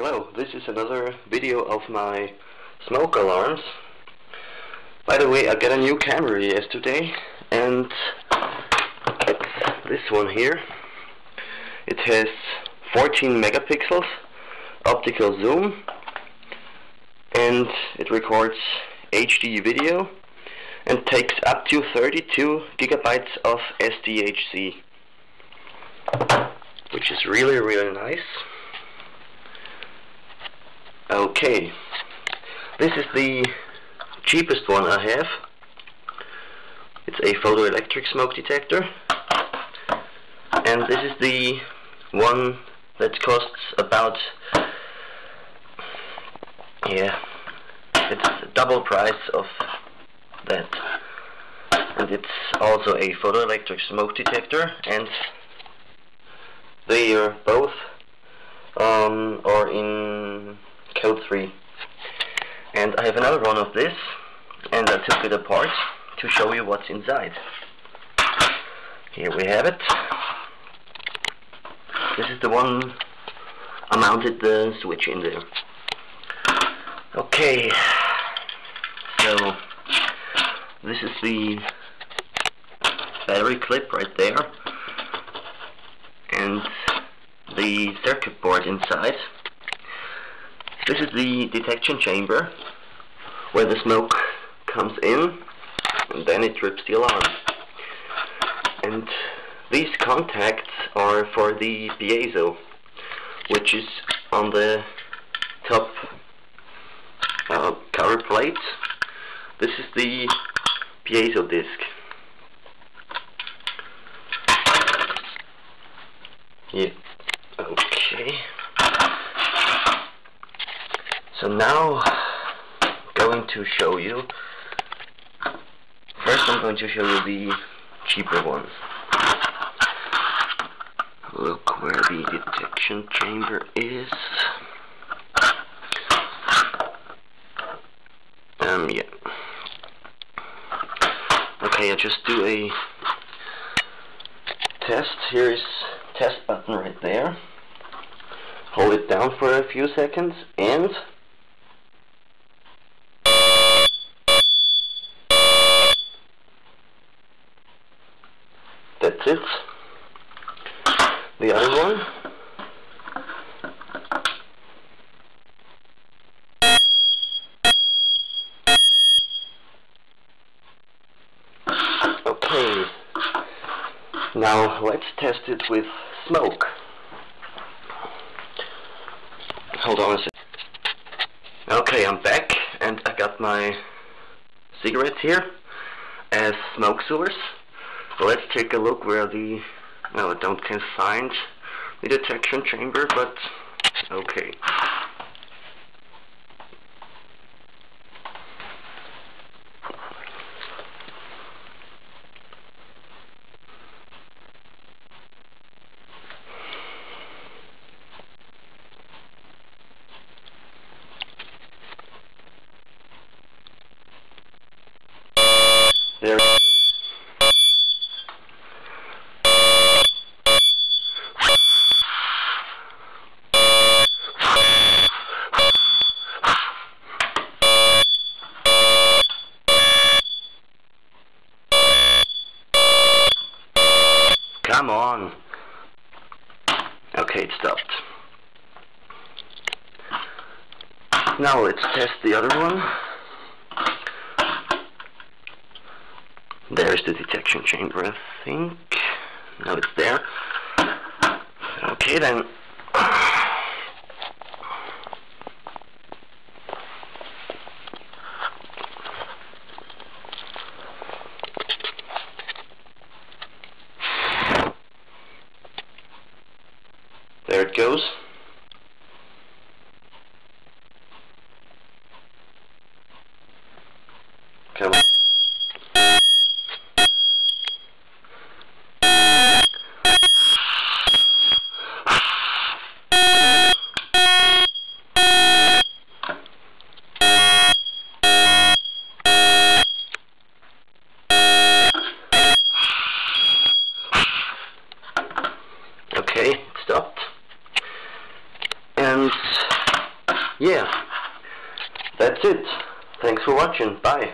Hello, this is another video of my smoke alarms. By the way, I got a new camera yesterday, and it's this one here. It has 14 megapixels optical zoom, and it records HD video and takes up to 32 gigabytes of SDHC, which is really nice. Okay, this is the cheapest one I have. It's a photoelectric smoke detector, and this is the one that costs about, it's double price of that. And it's also a photoelectric smoke detector, and they are both are in code 3. And I have another one of this, and I took it apart to show you what's inside. Here we have it. This is the one I mounted the switch in there. Okay, so this is the battery clip right there, and the circuit board inside. This is the detection chamber where the smoke comes in, and then it trips the alarm. And these contacts are for the piezo, which is on the top cover plate. This is the piezo disc. Yeah. Okay. So now I'm going to show you. First I'm going to show you the cheaper one. Look where the detection chamber is. Yeah. Okay, I just do a test. Here is test button right there. Hold it down for a few seconds, and that's it. The other one. Okay. Now let's test it with smoke. Hold on a second. Okay, I'm back, and I got my cigarettes here as smoke source. Let's take a look where the, no, I can't find the detection chamber, but okay. There we go. Come on. Okay, it stopped. Now let's test the other one. There's the detection chamber, I think. No, it's there. Okay, then. There it goes. Come on. Okay, it stopped. And yeah, that's it. Thanks for watching. Bye.